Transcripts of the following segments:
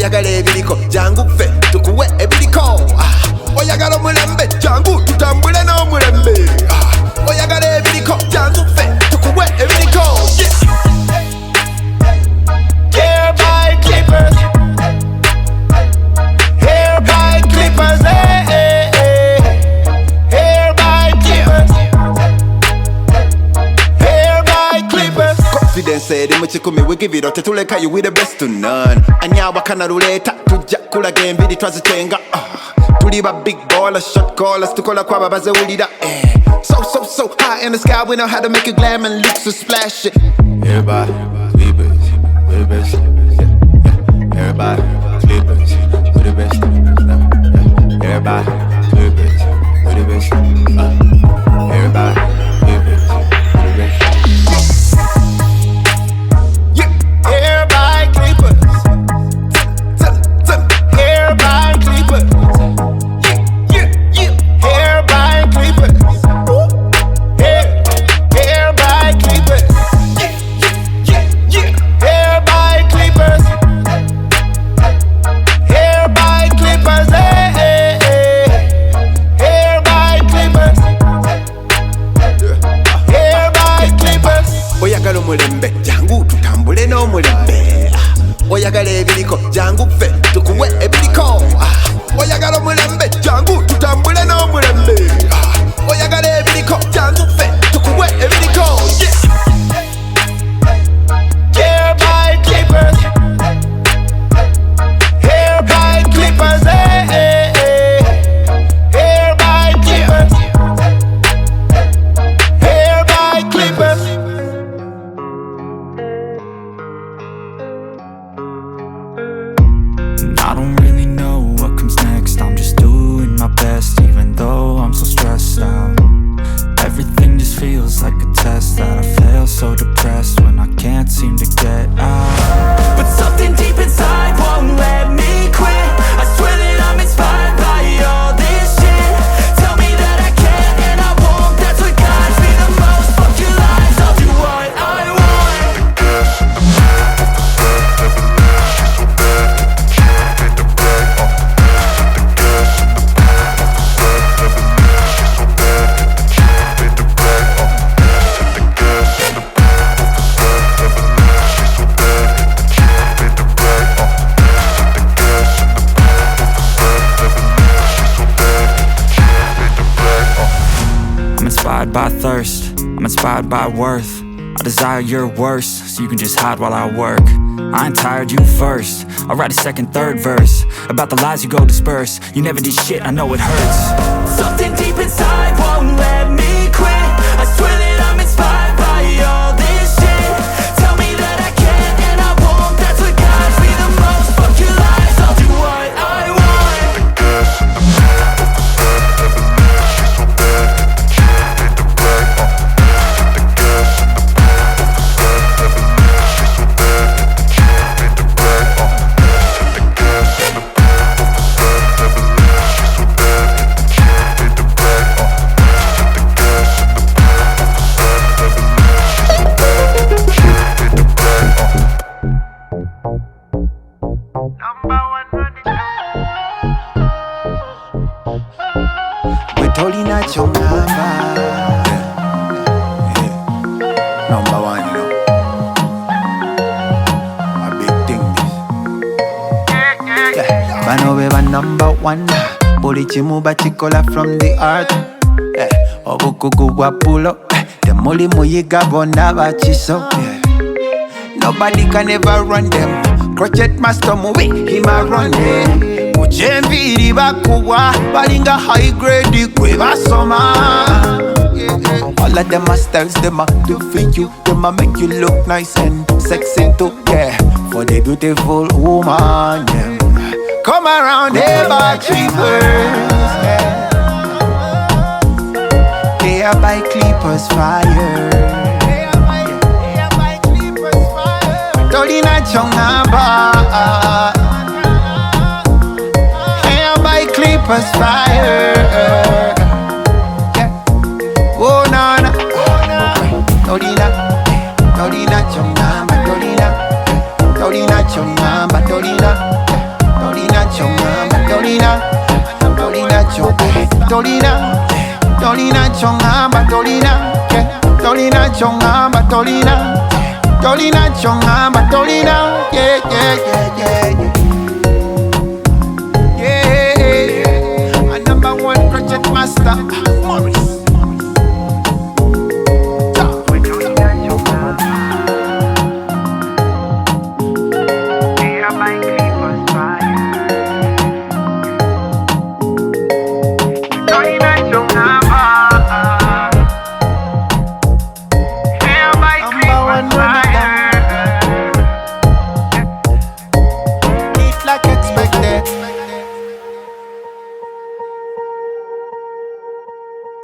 oyagala ebiriko jangu ffe tukuwe ebiriko oyagala omulembe jangu tutambule n'omulembe oyagala ebiriko jangu ffe tukuwe ebiriko Hair by clippers Hair by clippers Hair by clippers Hair by clippers Confidence eri mu kikumi we give it out tetuleka you we the best to none anyawa kana ruleta tujja kulaga embiri twazitenga tuli ba big baller shot callers tukola kwaba bazewulira so high in the sky we know how to make it glam and look so splash it everybody clippers we the best everybody clippers we the best everybody clippers we the best everybody clippers we the best hair by clippers hair by clippers hair by clippers hair by clippers hair by clippers hair by clippers hair by clippers hair by clippers oyagala omulembe jangu tutambule n'omulembe oyagala ebiriko jangu ffe tukuwe ebiriko oyagala omulembe jangu tutambule n'omulembe oyagala ebiriko jangu ffe tukuwe ebiriko hair by clippers hair by clippers hair by clippers hair by clippers I don't really know what comes next. I'm just doing my best, even though I'm so stressed out. Everything just feels like a test that I fail, so depressed when I can't seem to get out. But something deep inside won't let me quit. I swear that I'm inspired by all this shit. Tell me that I can and I won't. That's what guides me the most. Fuck your lies, I'll do what I want. I'm inspired by thirst, I'm inspired by worth. I desire your worst, so you can just hide while I work. I ain't tired, you first. I'll write a second, third verse about the lies you go disperse. You never did shit, I know it hurts. Something deep inside won't let me quit. I swear that I'm inspired by all this shit. Tell me that I can and I won't. That's what guides me the most. Fuck your lies, I'll do what I want. Tolina chongamba number one, you know. A big thing this Bano beba number one Buli chimuba chikola from the heart Obukugu wapulo Temuli muyiga bona bachiso Nobody can ever run them Crochet master movie, hima run them Ujembiri bakuwa balinga high grade kwe basoma All of them masters, them a do for you. Them a make you look nice and sexy too, yeah. For the beautiful woman, yeah. Come around here by creepers, yeah. They are by clippers fire. Dolina chongamba. Clippers fire, yeah. Oh na na, Dolina, Dolina chongamba, Dolina, Dolina chongamba, Dolina. tolina, tolina chongamba tolina, tolina chongamba tolina, tolina chongamba tolina, yeah yeah yeah yeah yeah. A number one project master, Morris.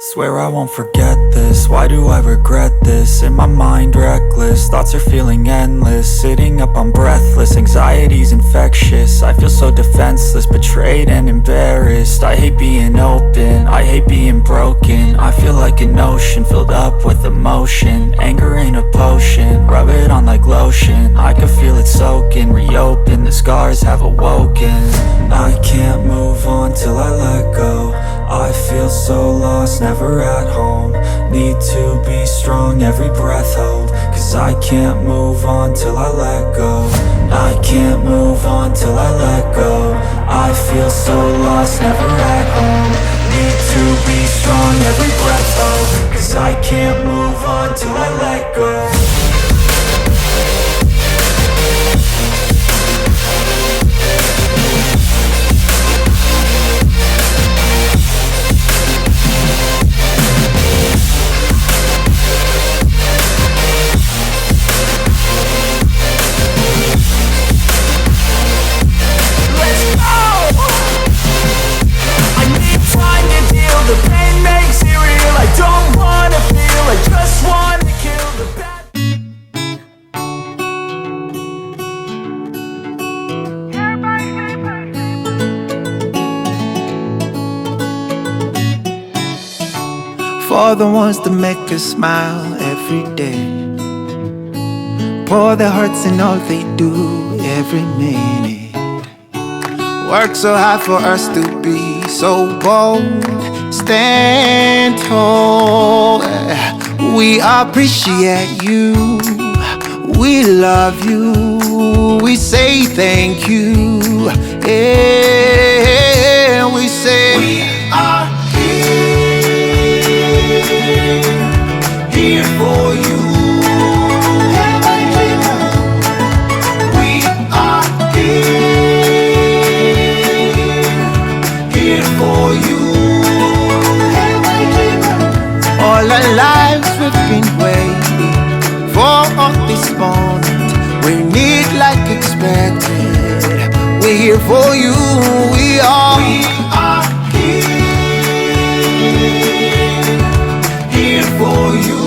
Swear I won't forget this, why do I regret this? In my mind reckless, thoughts are feeling endless. Sitting up I'm breathless, anxiety's infectious. I feel so defenseless, betrayed and embarrassed. I hate being open, I hate being broken. I feel like an ocean filled up with emotion. Anger ain't a potion, rub it on like lotion. I can feel it soaking, reopen, the scars have awoken. I can't move on till I let go. I feel so lost, never at home. Need to be strong, every breath hold. Cause I can't move on till I let go. I can't move on till I let go. I feel so lost, never at home. Need to be strong, every breath hold. Cause I can't move on till I let go. For the ones that make us smile every day, pour their hearts in all they do every minute. Work so hard for us to be so bold, stand tall. We appreciate you, we love you, we say thank you. Yeah, we say we are here for you. We are here for you. All our lives we've been waiting for this moment. We need like expected. We're here for you. We are here for you.